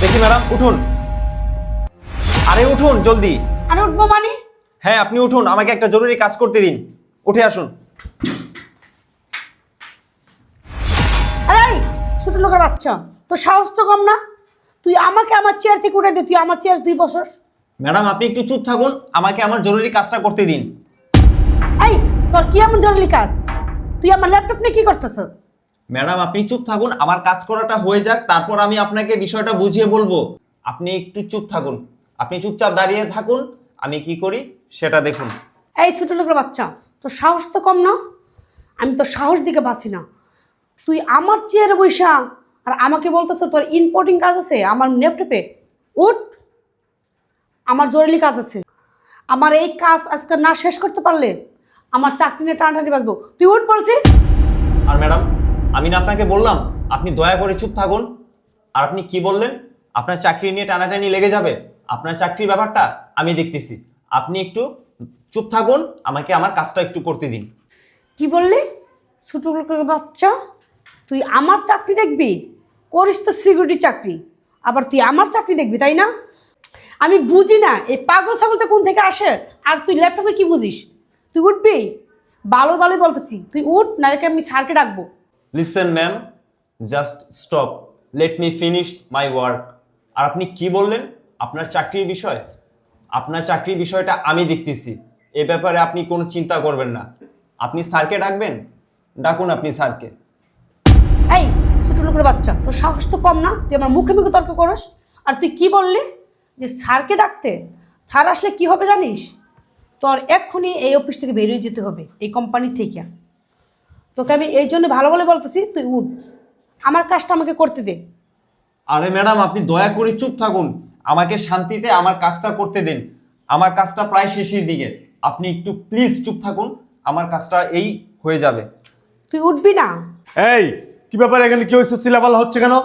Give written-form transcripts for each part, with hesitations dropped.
দেখি ম্যাডাম উঠুন। আরে উঠুন জলদি। আরে উঠবো মানে? হ্যাঁ আপনি উঠুন, আমাকে একটা জরুরি কাজ করতে দিন। উঠে আসুন। আরে এই ছোট লোকের বাচ্চা, তোর সাহস তো কম না? তুই আমাকে আমার চেয়ার থেকে উঠে দে, তুই আমার চেয়ার তুই বসস। ম্যাডাম আপনি একটু চুপ থাকুন, আমাকে আমার জরুরি কাজটা করতে দিন। এই তোর কি এমন জরুরি কাজ? তুই আমার ল্যাপটপ নিয়ে কি করতেছ? ম্যাডাম আপনি চুপ থাকুন, আমার কাজ করাটা হয়ে যাক, তারপর আমি আপনাকে বিষয়টা বুঝিয়ে বলবো। আপনি একটু চুপ থাকুন, আপনি চুপচাপ দাঁড়িয়ে থাকুন, আমি কি করি সেটা দেখুন। এই ছোট লোকের বাচ্চা, তোর সাহস তো কম না? আমি তোর সাহস দিকে বাসি না। তুই আমার চেয়ারে বইসা আর আমাকে বলতেছ তোর ইম্পর্টেন্ট কাজ আছে আমার ল্যাপটপে। উঠ, আমার জরুরি কাজ আছে। আমার এই কাজ আজকে না শেষ করতে পারলে আমার চাকরি নিয়ে টানাটানি বাঁচবো। তুই উঠ বলছি। আর ম্যাডাম আমি না আপনাকে বললাম আপনি দয়া করে চুপ থাকুন। আর আপনি কি বললেন? আপনার চাকরি নিয়ে টানাটানি লেগে যাবে? আপনার চাকরির ব্যাপারটা আমি দেখতেছি, আপনি একটু চুপ থাকুন, আমাকে আমার কাজটা একটু করতে দিন। কি বললি? ছোট লোকের বাচ্চা, তুই আমার চাকরি দেখবি? করিস তো সিকিউরিটি চাকরি, আবার তুই আমার চাকরি দেখবি, তাই না? আমি বুঝি না এই পাগল ছাগলটা কোন থেকে আসে। আর তুই ল্যাপটপে কি বুঝিস? তুই উঠবি? ভালো ভালোই বলতেছি, তুই উঠ, নাকি আমি ছাড়কে ডাকবো। Listen ma'am, just stop, let me finish my work. আর আপনি কি বললেন আপনার চাকরির বিষয়? আপনার চাকরির বিষয়টা আমি দেখতেছি, এ ব্যাপারে আপনি কোনো চিন্তা করবেন না। আপনি স্যারকে ডাকবেন, ডাকুন আপনি স্যারকে। এই ছোট লোকের বাচ্চা, তোর সাহস তো কম না? তুই আমার মুখে মুখে তর্ক করস। আর তুই কি বললি যে স্যারকে ডাকতে? স্যার আসলে কি হবে জানিস? তোর এক্ষুনি এই অফিস থেকে বেরিয়ে যেতে হবে, এই কোম্পানি থেকে। তোকে আমি এই জন্য ভালো বলে বলতেছি, তুই উঠ, আমার কাজটা আমাকে করতে দে। আরে ম্যাডাম আপনি দয়া করে চুপ থাকুন, আমাকে শান্তিতে আমার কাজটা করতে দিন। আমার কাজটা প্রায় শেষের দিকে, আপনি একটু প্লিজ চুপ থাকুন, আমার কাজটা এই হয়ে যাবে। তুই উঠবি না? এই কি ব্যাপার, এখানে কি হয়েছে? চিল্লাপাল্লা হচ্ছে কেন?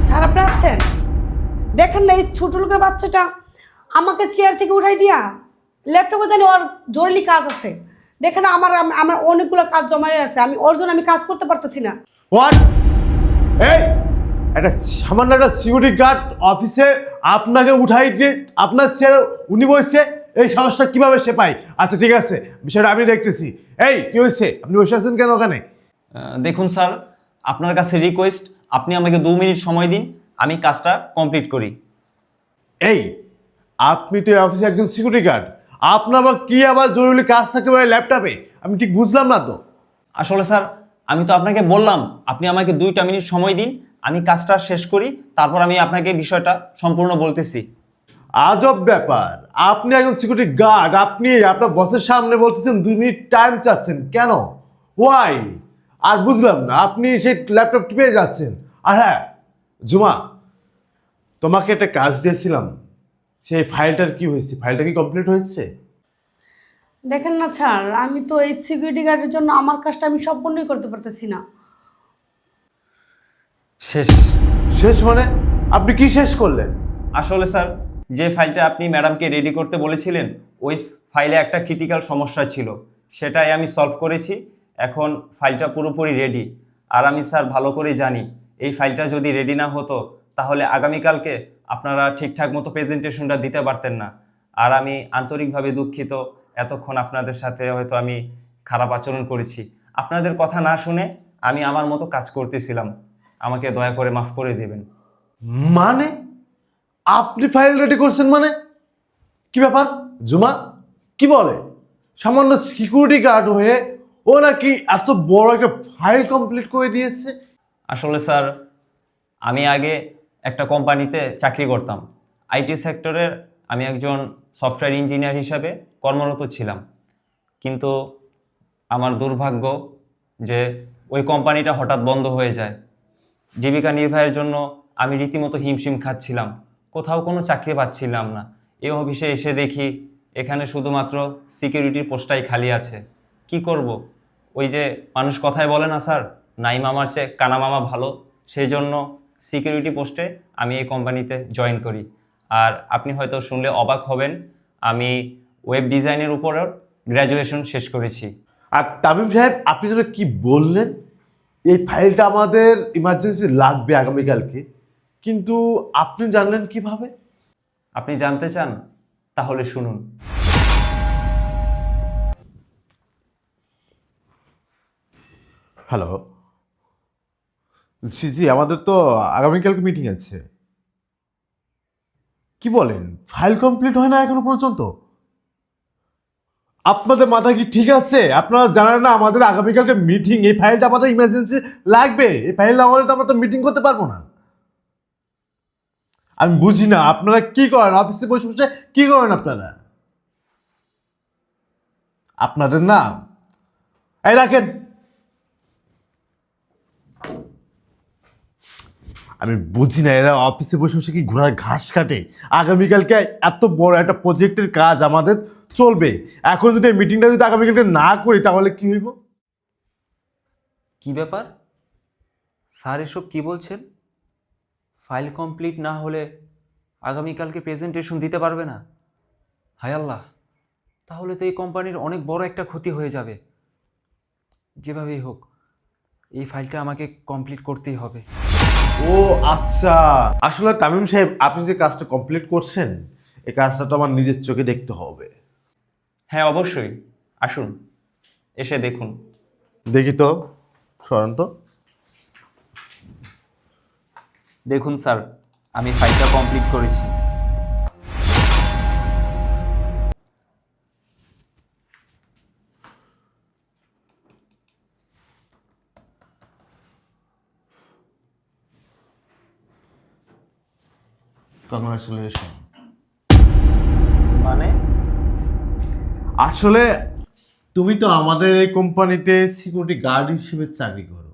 স্যার আপনি আসছেন? দেখেন না এই ছোট লোকের বাচ্চাটা আমাকে চেয়ার থেকে উঠাই দিয়া ল্যাপটপে জানি ওর জরুরি কাজ আছে। দেখেন না আমার আমার অনেকগুলো কাজ জমায়ে আছে, আমি ওর জন্য আমি কাজ করতে পারতেছি না। হোয়াট? এই একটা সামান্য একটা সিকিউরিটি গার্ড অফিসে আপনাকে উঠাই যে আপনার চেয়ারে উনি বসছে, এই সাহসটা কিভাবে সে পায়? আচ্ছা ঠিক আছে, বিষয়টা আমি দেখতেছি। এই কি হয়েছে? আপনি বসে আছেন কেন ওখানে? দেখুন স্যার, আপনার কাছে রিকোয়েস্ট, আপনি আমাকে 2 মিনিট সময় দিন, আমি কাজটা কমপ্লিট করি। এই আপনি তো এই অফিসে একজন সিকিউরিটি গার্ড, আপনার আবার কি আবার জরুরি কাজ থাকতে পারে ল্যাপটপে? আমি ঠিক বুঝলাম না তো। আসলে স্যার আমি তো আপনাকে বললাম আপনি আমাকে 2টা মিনিট সময় দিন, আমি কাজটা শেষ করি, তারপর আমি আপনাকে বিষয়টা সম্পূর্ণ বলতেছি। আজব ব্যাপার, আপনি একজন সিকিউরিটি গার্ড, আপনি আপনার বসের সামনে বলতেছেন 2 মিনিট টাইম চাচ্ছেন কেন? ওয়াই? আর বুঝলাম না, আপনি সেই ল্যাপটপ টিপে যাচ্ছেন। আর হ্যাঁ জুমা, তোমাকে একটা কাজ দিয়েছিলাম, সেই ফাইলটার কি হয়েছে? ফাইলটা কি কমপ্লিট হয়েছে? দেখেন না স্যার, আমি তো এই সিকিউরিটি গার্ডের জন্য আমার কাজটা আমি সম্পূর্ণই করতে পারতেছি না। শেষ। শেষ মানে? আপনি কি শেষ করলেন? আসলে স্যার যে ফাইলটা আপনি ম্যাডামকে রেডি করতে বলেছিলেন, ওই ফাইলে একটা ক্রিটিক্যাল সমস্যা ছিল, সেটাই আমি সলভ করেছি। এখন ফাইলটা পুরোপুরি রেডি। আর আমি স্যার ভালো করে জানি এই ফাইলটা যদি রেডি না হতো তাহলে আগামীকালকে আপনারা ঠিকঠাক মতো প্রেজেন্টেশনটা দিতে পারতেন না। আর আমি আন্তরিকভাবে দুঃখিত, এতক্ষণ আপনাদের সাথে হয়তো আমি খারাপ আচরণ করেছি। আপনাদের কথা না শুনে আমি আমার মতো কাজ করতেছিলাম, আমাকে দয়া করে মাফ করে দেবেন। মানে আপনি ফাইল রেডি করছেন মানে? কি ব্যাপার জুমা, কি বলে? সামান্য সিকিউরিটি গার্ড হয়ে ও নাকি এত বড় একটা ফাইল কমপ্লিট করে দিয়েছে? আসলে স্যার আমি আগে একটা কোম্পানিতে চাকরি করতাম, আইটি সেক্টরের। আমি একজন সফটওয়্যার ইঞ্জিনিয়ার হিসাবে কর্মরত ছিলাম, কিন্তু আমার দুর্ভাগ্য যে ওই কোম্পানিটা হঠাৎ বন্ধ হয়ে যায়। জীবিকা নির্বাহের জন্য আমি রীতিমতো হিমশিম খাচ্ছিলাম, কোথাও কোনো চাকরি পাচ্ছিলাম না। এই অফিসে এসে দেখি এখানে শুধুমাত্র সিকিউরিটির পোস্টটাই খালি আছে। কি করব? ওই যে মানুষ কথায় বলে না স্যার, নাই মামার চেয়ে কানা মামা ভালো, সেই জন্য সিকিউরিটি পোস্টে আমি এই কোম্পানিতে জয়েন করি। আর আপনি হয়তো শুনলে অবাক হবেন, আমি ওয়েব ডিজাইনের উপরও গ্র্যাজুয়েশন শেষ করেছি। আর তামিম সাহেব, আপনি যেন কি বললেন, এই ফাইলটা আমাদের ইমার্জেন্সি লাগবে আগামীকালকে। কিন্তু আপনি জানলেন কিভাবে? আপনি জানতে চান? তাহলে শুনুন। হ্যালো। জি জি, আমাদের তো আগামীকালকে মিটিং আছে। কি বলেন, ফাইল কমপ্লিট হয় না এখনো পর্যন্ত? আপনাদের মাথা কি ঠিক আছে? আপনারা জানেন না আমাদের আগামীকালকে মিটিং, এই ফাইলটা আমাদের ইমার্জেন্সি লাগবে। এই ফাইল না হলে তো আমরা তো মিটিং করতে পারবো না। আমি বুঝি না আপনারা কি করেন, অফিসে বসে বসে কি করেন আপনারা? আপনাদের না, এই রাখেন। আমি বুঝি না এরা অফিসে বসে বসে কি ঘোড়ার ঘাস কাটে। আগামীকালকে এত বড় একটা প্রজেক্টের কাজ আমাদের চলবে, এখন যদি এই মিটিংটা যদি আগামীকালকে না করি তাহলে কি হইব? কি ব্যাপার স্যার, এসব কি বলছেন? ফাইল কমপ্লিট না হলে আগামীকালকে প্রেজেন্টেশন দিতে পারবে না? হায় আল্লাহ, তাহলে তো এই কোম্পানির অনেক বড় একটা ক্ষতি হয়ে যাবে। যেভাবেই হোক এই ফাইলটা আমাকে কমপ্লিট করতেই হবে। ও আচ্ছা, আসলে তামিম সাহেব, আপনি যে কাজটা কমপ্লিট করছেন এই কাজটা তো আমার নিজের চোখে দেখতে হবে। হ্যাঁ অবশ্যই, আসুন এসে দেখুন। দেখি তো, সরণ তো। দেখুন স্যার, আমি ফাইলটা কমপ্লিট করেছি। কংগ্রাচুলেশন। মানে? আসলে তুমি তো আমাদের এই কোম্পানিতে সিকিউরিটি গার্ড হিসেবে চাকরি করো,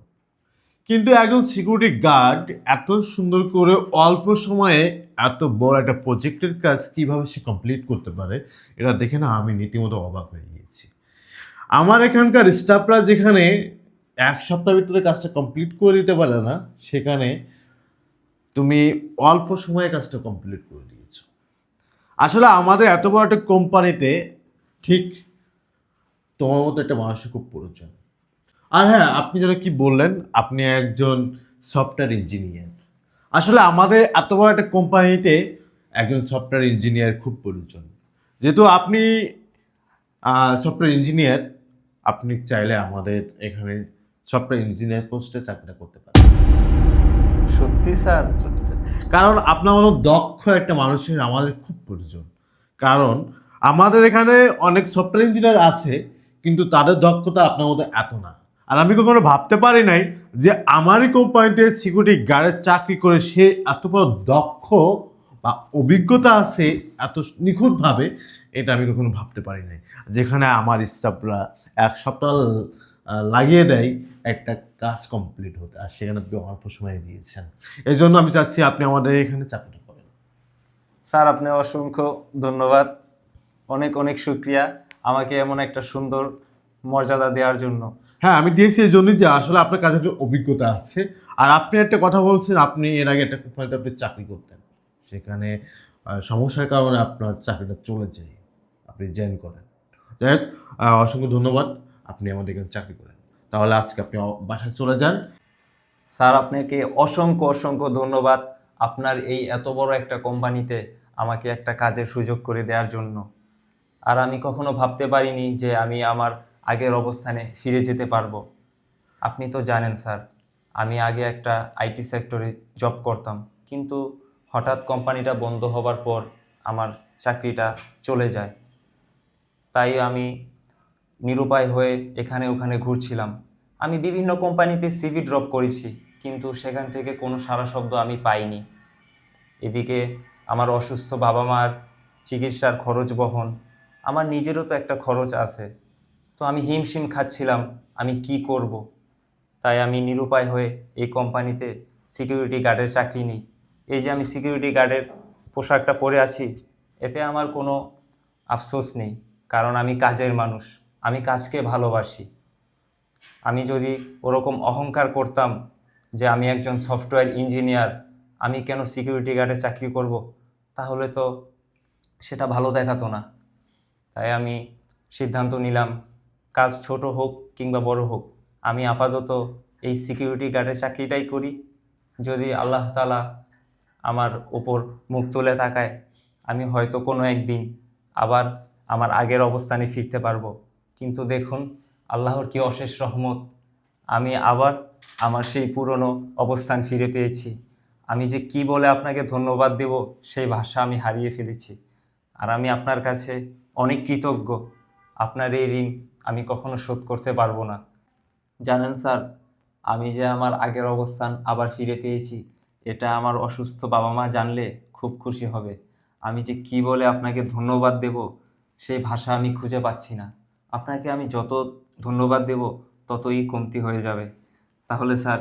কিন্তু একজন সিকিউরিটি গার্ড এত সুন্দর করে অল্প সময়ে এত বড় একটা প্রজেক্টের কাজ কিভাবে সে কমপ্লিট করতে পারে, এটা দেখে না আমি রীতিমতো অবাক হয়ে গিয়েছি। আমার এখানকার স্টাফরা যেখানে এক সপ্তাহের ভিতরে কাজটা কমপ্লিট করে দিতে পারে না, সেখানে তুমি অল্প সময়ে কাজটা কমপ্লিট করে দিয়েছো। আসলে আমাদের এত বড় একটা কোম্পানিতে ঠিক তোমার মতো একটা মানুষের খুব প্রয়োজন। আর হ্যাঁ, আপনি যেন কি বললেন, আপনি একজন সফটওয়্যার ইঞ্জিনিয়ার। আসলে আমাদের এত বড় একটা কোম্পানিতে একজন সফটওয়্যার ইঞ্জিনিয়ার খুব প্রয়োজন। যেহেতু আপনি সফটওয়্যার ইঞ্জিনিয়ার, আপনি চাইলে আমাদের এখানে সফটওয়্যার ইঞ্জিনিয়ার পোস্টে চাকরিটা করতে পারেন। সত্যি স্যার? কারণ আপনার মতো দক্ষ একটা মানুষের আমাদের খুব প্রয়োজন। কারণ আমাদের এখানে অনেক সফটওয়্যার ইঞ্জিনিয়ার আছে, কিন্তু তাদের দক্ষতা আপনার মতো এত না। আর আমি কখনো ভাবতে পারি নাই যে আমারই কোম্পানিতে সিকিউরিটি গার্ডের চাকরি করে সে এত বড় দক্ষ বা অভিজ্ঞতা আছে এত নিখুঁতভাবে, এটা আমি কখনো ভাবতে পারি নাই। যেখানে আমার স্টাফরা এক সপ্তাহ লাগিয়ে দেয় একটা কাজ কমপ্লিট হতে, আর সেখানে আপনি অল্প সময় দিয়েছেন। এই জন্য আমি চাচ্ছি আপনি আমাদের এখানে চাকরি করেন। স্যার আপনি অসংখ্য ধন্যবাদ, অনেক অনেক শুক্রিয়া আমাকে এমন একটা সুন্দর মর্যাদা দেওয়ার জন্য। হ্যাঁ, আমি দিয়েছি এই জন্যই যে আসলে আপনার কাছে একটা অভিজ্ঞতা আছে। আর আপনি একটা কথা বলছেন, আপনি এর আগে একটা কোম্পানিতে আপনি চাকরি করতেন, সেখানে সমস্যার কারণে আপনার চাকরিটা চলে যায়, আপনি জয়েন করেন। যাই হোক, অসংখ্য ধন্যবাদ, আপনি আমাদের এখানে চাকরি করেন। তাহলে আজকে আপনি বাসায় চলে যান। স্যার আপনাকে অসংখ্য অসংখ্য ধন্যবাদ আপনার এই এত বড় একটা কোম্পানিতে আমাকে একটা কাজের সুযোগ করে দেওয়ার জন্য। আর আমি কখনো ভাবতে পারিনি যে আমি আমার আগের অবস্থানে ফিরে যেতে পারবো। আপনি তো জানেন স্যার, আমি আগে একটা আইটি সেক্টরে জব করতাম, কিন্তু হঠাৎ কোম্পানিটা বন্ধ হবার পর আমার চাকরিটা চলে যায়। তাই আমি নিরুপায় হয়ে এখানে ওখানে ঘুরছিলাম। আমি বিভিন্ন কোম্পানিতে সিভি ড্রপ করেছি, কিন্তু সেখান থেকে কোনো সাড়া শব্দ আমি পাইনি। এদিকে আমার অসুস্থ বাবা মার চিকিৎসার খরচ বহন, আমার নিজেরও তো একটা খরচ আছে। তো আমি হিমশিম খাচ্ছিলাম আমি কি করব। তাই আমি নিরুপায় হয়ে এই কোম্পানিতে সিকিউরিটি গার্ডের চাকরি নিই। এই যে আমি সিকিউরিটি গার্ডের পোশাকটা পরে আছি, এতে আমার কোনো আফসোস নেই, কারণ আমি কাজের মানুষ, আমি কাজকে ভালোবাসি। আমি যদি ওরকম অহংকার করতাম যে আমি একজন সফটওয়্যার ইঞ্জিনিয়ার, আমি কেন সিকিউরিটি গার্ডে চাকরি করব, তাহলে তো সেটা ভালো দেখাতো না। তাই আমি সিদ্ধান্ত নিলাম, কাজ ছোট হোক কিংবা বড় হোক, আমি আপাতত এই সিকিউরিটি গার্ডের চাকরিটাই করি। যদি আল্লাহ তাআলা আমার উপর মুখ তুলে তাকায়, আমি হয়তো কোনো একদিন আবার আমার আগের অবস্থানে ফিরতে পারবো। কিন্তু দেখুন, আল্লাহর কি অশেষ রহমত, আমি আবার আমার সেই পুরনো অবস্থান ফিরে পেয়েছি। আমি যে কি বলে আপনাকে ধন্যবাদ দেব সেই ভাষা আমি হারিয়ে ফেলেছি। আর আমি আপনার কাছে অনেক কৃতজ্ঞ। আপনার এই ঋণ আমি কখনো শোধ করতে পারবো না। জানেন স্যার, আমি যে আমার আগের অবস্থান আবার ফিরে পেয়েছি, এটা আমার অসুস্থ বাবা মা জানলে খুব খুশি হবে। আমি যে কি বলে আপনাকে ধন্যবাদ দেব সেই ভাষা আমি খুঁজে পাচ্ছি না। আপনাকে আমি যত ধন্যবাদ দেব ততই কমতি হয়ে যাবে। তাহলে স্যার,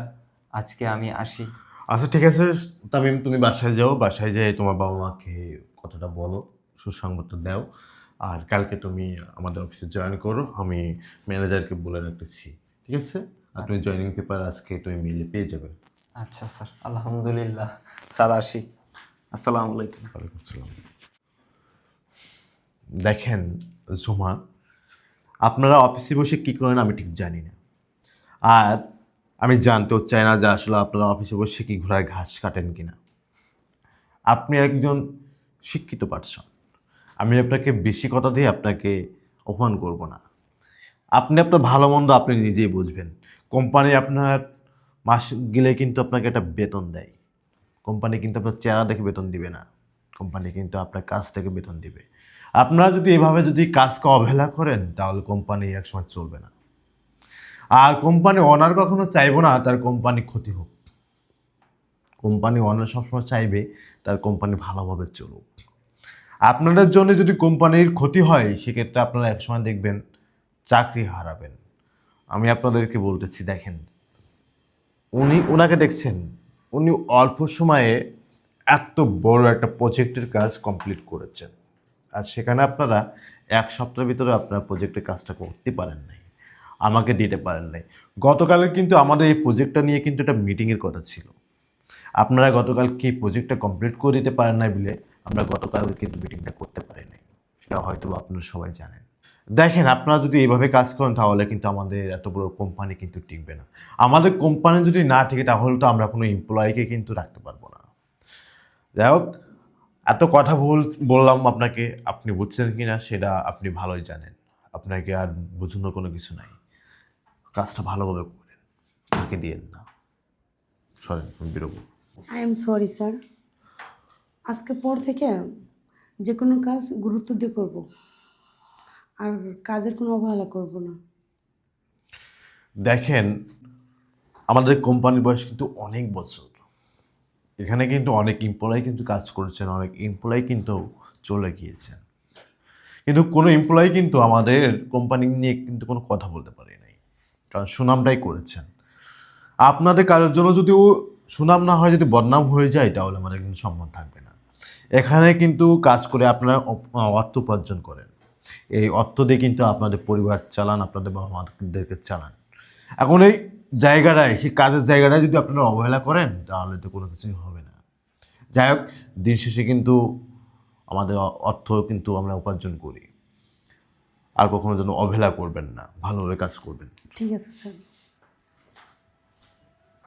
আজকে আমি আসি। আচ্ছা ঠিক আছে তামিম, তুমি বাসায় যাও, বাসায় যেয়ে তোমার বাবা মাকে কথাটা বলো, সুসংবাদটা দাও। আর কালকে তুমি আমাদের অফিসে জয়েন করো, আমি ম্যানেজারকে বলে রাখতেছি, ঠিক আছে? আর তুমি জয়েনিং পেপার আজকে তুমি মেইলে পেয়ে যাবে। আচ্ছা স্যার, আলহামদুলিল্লাহ। স্যার আসি। আসসালামু আলাইকুম। ওয়ালাইকুম আসসালাম। দেখেন ঝুমা, আপনারা অফিসে বসে কী করেন আমি ঠিক জানি না, আর আমি জানতেও চাই না যে আসলে আপনারা অফিসে বসে কি ঘোড়ায় ঘাস কাটেন কিনা। আপনি একজন শিক্ষিত পার্সন, আমি আপনাকে বেশি কথা দিয়ে আপনাকে অপমান করব না। আপনি আপনার ভালো মন্দ আপনি নিজেই বুঝবেন। কোম্পানি আপনার মাস গেলে কিন্তু আপনাকে একটা বেতন দেয়। কোম্পানি কিন্তু আপনার চেহারা দেখে বেতন দিবে না, কোম্পানি কিন্তু আপনার কাজ থেকে বেতন দিবে। আপনারা যদি এভাবে যদি কাজকে অবহেলা করেন তাহলে কোম্পানি একসময় চলবে না। আর কোম্পানি ওনার কখনো চাইবো না তার কোম্পানি ক্ষতি হোক। কোম্পানি ওনার সবসময় চাইবে তার কোম্পানি ভালোভাবে চলুক। আপনাদের জন্য যদি কোম্পানির ক্ষতি হয় সেক্ষেত্রে আপনারা একসময় দেখবেন চাকরি হারাবেন। আমি আপনাদেরকে বলতেছি, দেখেন ওনাকে দেখছেন, উনি অল্প সময়ে এত বড় একটা প্রজেক্টের কাজ কমপ্লিট করেছেন, আর সেখানে আপনারা এক সপ্তাহের ভিতরে আপনার প্রজেক্টের কাজটা করতে পারেন নাই, আমাকে দিতে পারেন নাই। গতকালের কিন্তু আমাদের এই প্রজেক্টটা নিয়ে কিন্তু একটা মিটিংয়ের কথা ছিল। আপনারা গতকাল কি প্রজেক্টটা কমপ্লিট করে দিতে পারেন নাই বলে আমরা গতকাল কিন্তু মিটিংটা করতে পারি নাই, সেটা হয়তো আপনারা সবাই জানেন। দেখেন আপনারা যদি এইভাবে কাজ করেন তাহলে কিন্তু আমাদের এত বড় কোম্পানি কিন্তু টিকবে না। আমাদের কোম্পানি যদি না টিকে তাহলে তো আমরা কোনো এমপ্লয়িকে কিন্তু রাখতে পারবো না। যাই হোক, এত কথা বললাম আপনাকে, আপনি বুঝছেন কি না সেটা আপনি ভালোই জানেন। আপনাকে আর বোঝানোর কোনো কিছু নাই। কাজটা ভালোভাবে করেন, তাকে দিয়েন না। সরেন, আমি বেরোবো। আই এম সরি স্যার, আজকে পর থেকে যে কোনো কাজ গুরুত্ব দিয়ে করব, আর কাজের কোনো অবহেলা করব না। দেখেন আমাদের কোম্পানির বয়স কিন্তু অনেক বছর, এখানে কিন্তু অনেক এমপ্লয়ি কিন্তু কাজ করেছেন, অনেক এমপ্লয়ি কিন্তু চলে গিয়েছেন, কিন্তু কোনো এমপ্লয়ি কিন্তু আমাদের কোম্পানি নিয়ে কিন্তু কোনো কথা বলতে পারে নাই, কারণ সুনামটাই করেছেন। আপনাদের কাজের জন্য যদি ও সুনাম না হয়, যদি বদনাম হয়ে যায় তাহলে আমাদের কিন্তু সম্মান থাকবে না। এখানে কিন্তু কাজ করে আপনারা অর্থ উপার্জন করেন, এই অর্থ দিয়ে কিন্তু আপনাদের পরিবার চালান, আপনাদের বাবা মাদেরকে চালান। এখন এই জায়গাটায়, সেই কাজের জায়গাটায় যদি আপনারা অবহেলা করেন তাহলে তো কোনো কিছুই হবে না। যাই হোক, দিন শেষে কিন্তু আমাদের অর্থ কিন্তু আমরা উপার্জন করি। আর কখনো যেন অবহেলা করবেন না, ভালোভাবে কাজ করবেন। ঠিক আছে স্যার।